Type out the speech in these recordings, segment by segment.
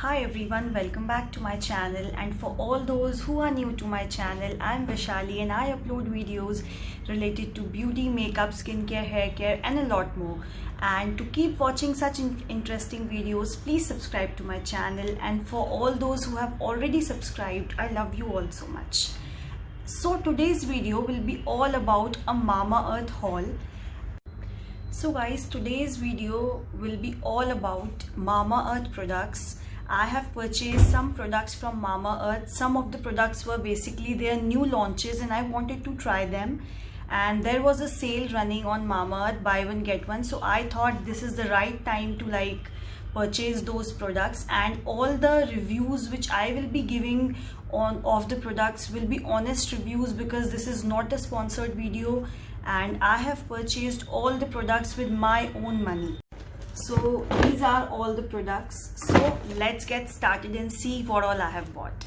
Hi everyone, welcome back to my channel, and for all those who are new to my channel, I'm Vaishali and I upload videos related to beauty, makeup, skincare, hair care and a lot more. And to keep watching such interesting videos, please subscribe to my channel, and for all those who have already subscribed, I love you all so much. So today's video will be all about a Mamaearth haul. So guys, today's video will be all about Mamaearth products. I have purchased some products from Mamaearth. Some of the products were basically their new launches and I wanted to try them. And there was a sale running on Mamaearth, buy one get one. So I thought this is the right time to purchase those products, and all the reviews which I will be giving of the products will be honest reviews, because this is not a sponsored video and I have purchased all the products with my own money. So these are all the products. So let's get started and see what all I have bought.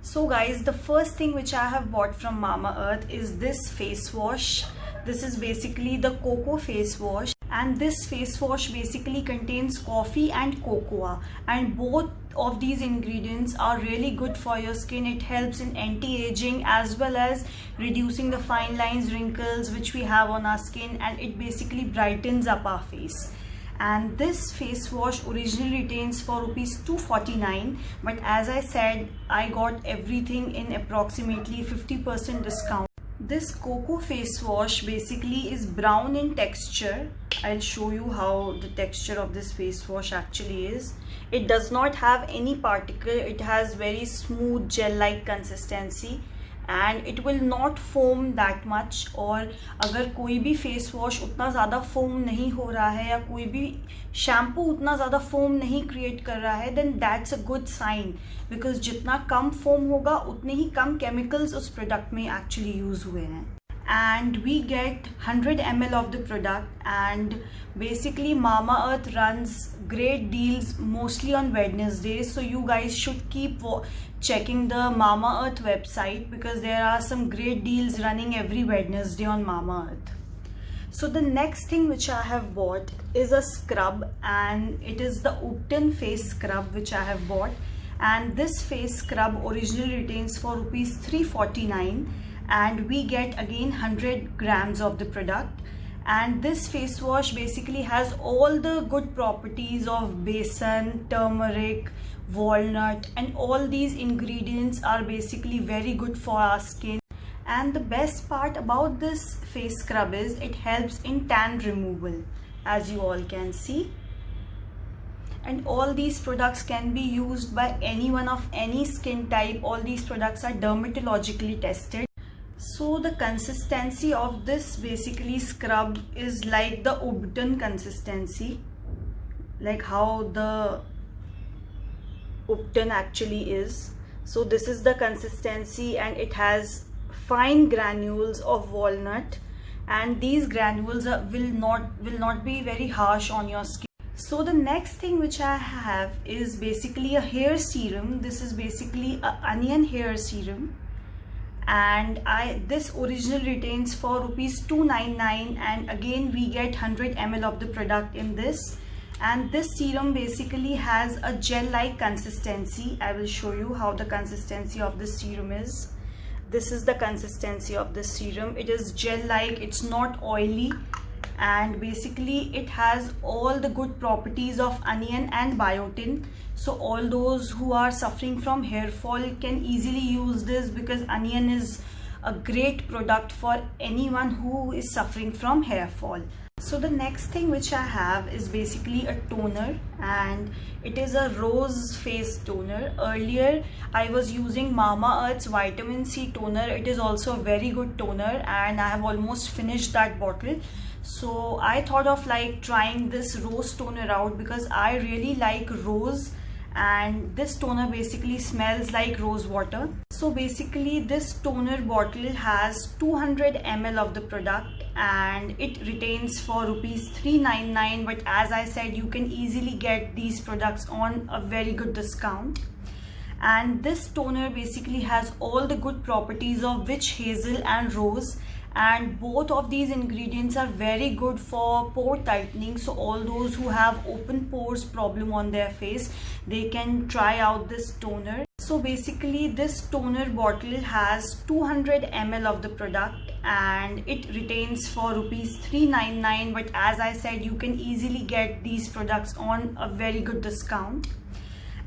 So guys, the first thing which I have bought from Mamaearth is this face wash. This is basically the cocoa face wash, and this face wash basically contains coffee and cocoa, and both of these ingredients are really good for your skin. It helps in anti-aging as well as reducing the fine lines, wrinkles which we have on our skin, and it basically brightens up our face. And this face wash originally retains for ₹249, but as I said, I got everything in approximately 50% discount. This cocoa face wash basically is brown in texture. I'll show you how the texture of this face wash actually is. It does not have any particle. It has very smooth gel-like consistency, and it will not foam that much. और अगर कोई भी face wash उतना ज़्यादा foam नहीं हो रहा है या कोई भी शैम्पू उतना ज़्यादा फोम नहीं क्रिएट कर रहा है, then that's a good sign, because जितना कम फोम होगा उतने ही कम केमिकल्स उस प्रोडक्ट में एक्चुअली यूज़ हुए हैं. And we get 100 ml of the product, and basically Mamaearth runs great deals mostly on Wednesdays, so you guys should keep checking the Mamaearth website, because there are some great deals running every Wednesday on Mamaearth. So the next thing which I have bought is a scrub, and it is the Ubtan face scrub which I have bought. And this face scrub originally retains for ₹349, and we get again 100 grams of the product. And this face wash basically has all the good properties of besan, turmeric, walnut, and all these ingredients are basically very good for our skin. And the best part about this face scrub is it helps in tan removal, as you all can see. And all these products can be used by anyone of any skin type. All these products are dermatologically tested. So the consistency of this basically scrub is like the Ubtan consistency, like how the Ubtan actually is. So this is the consistency, and it has fine granules of walnut, and these granules will not be very harsh on your skin. So the next thing which I have is basically a hair serum. This is basically an onion hair serum, and this originally retains for ₹299, and again we get 100 ml of the product in this. And this serum basically has a gel-like consistency. I will show you how the consistency of this serum is. This is the consistency of this serum. It is gel-like, it's not oily, and basically it has all the good properties of onion and biotin. So all those who are suffering from hair fall can easily use this, because onion is a great product for anyone who is suffering from hair fall. So the next thing which I have is basically a toner, and it is a rose face toner. Earlier I was using Mamaearth's vitamin C toner. It is also a very good toner, and I have almost finished that bottle. So I thought of trying this rose toner out, because I really like rose, and this toner basically smells like rose water. So basically this toner bottle has 200 ml of the product, and it retains for ₹399, but as I said, you can easily get these products on a very good discount. And this toner basically has all the good properties of witch hazel and rose, and both of these ingredients are very good for pore tightening. So all those who have open pores problem on their face, they can try out this toner. So basically this toner bottle has 200 ml of the product and it retains for rupees 399, but as I said, you can easily get these products on a very good discount.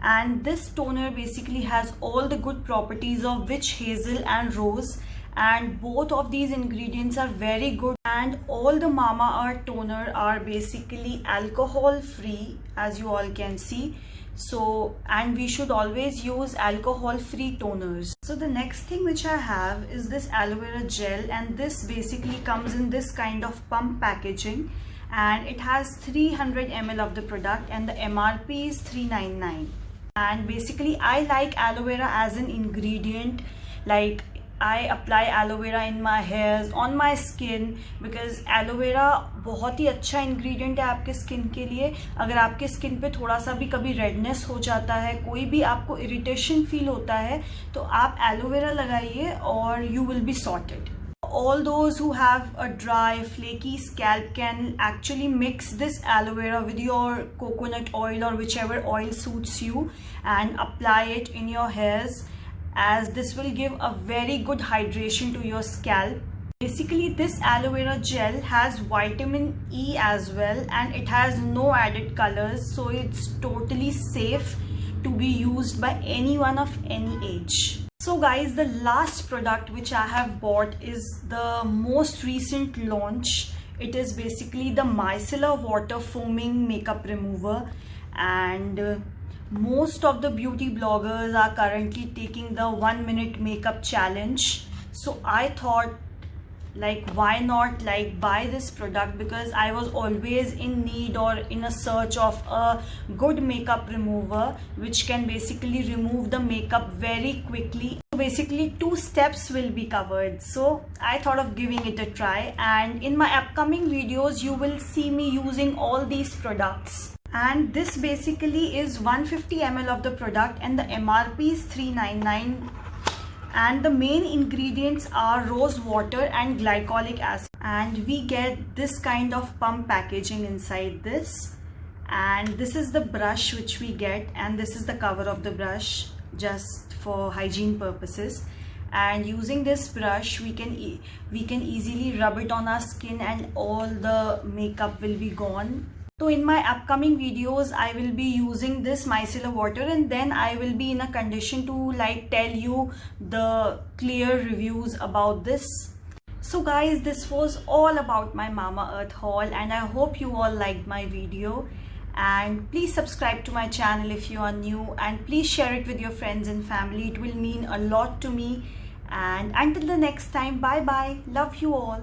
And this toner basically has all the good properties of witch hazel and rose, and both of these ingredients are very good. And all the Mamaearth toner are basically alcohol free, as you all can see. So, and we should always use alcohol free toners. So the next thing which I have is this aloe vera gel, and this basically comes in this kind of pump packaging, and it has 300 ml of the product and the MRP is 399. And basically I like aloe vera as an ingredient. Like I apply aloe vera in my hairs, on my skin, because aloe vera बहुत ही अच्छा ingredient है आपके skin के लिए. अगर आपके skin पे थोड़ा सा भी कभी redness हो जाता है, कोई भी आपको irritation feel होता है, तो आप aloe vera लगाइए और you will be sorted. All those who have a dry flaky scalp can actually mix this aloe vera with your coconut oil or whichever oil suits you and apply it in your hairs, as this will give a very good hydration to your scalp. Basically this aloe vera gel has vitamin E as well, and it has no added colors, so it's totally safe to be used by anyone of any age. So guys, the last product which I have bought is the most recent launch. It is basically the Micellar Water Foaming Makeup Remover, and most of the beauty bloggers are currently taking the 1-minute makeup challenge. So I thought, like, why not like buy this product, because I was always in need or in a search of a good makeup remover which can basically remove the makeup very quickly. So basically 2 steps will be covered, so I thought of giving it a try, and in my upcoming videos you will see me using all these products. And this basically is 150 ml of the product and the MRP is 399, and the main ingredients are rose water and glycolic acid, and we get this kind of pump packaging inside this. And this is the brush which we get, and this is the cover of the brush just for hygiene purposes. And using this brush we can easily rub it on our skin and all the makeup will be gone. So in my upcoming videos I will be using this micellar water, and then I will be in a condition to like tell you the clear reviews about this. So guys, this was all about my Mamaearth haul, and I hope you all liked my video. And please subscribe to my channel if you are new, and please share it with your friends and family. It will mean a lot to me. And until the next time, bye bye. Love you all.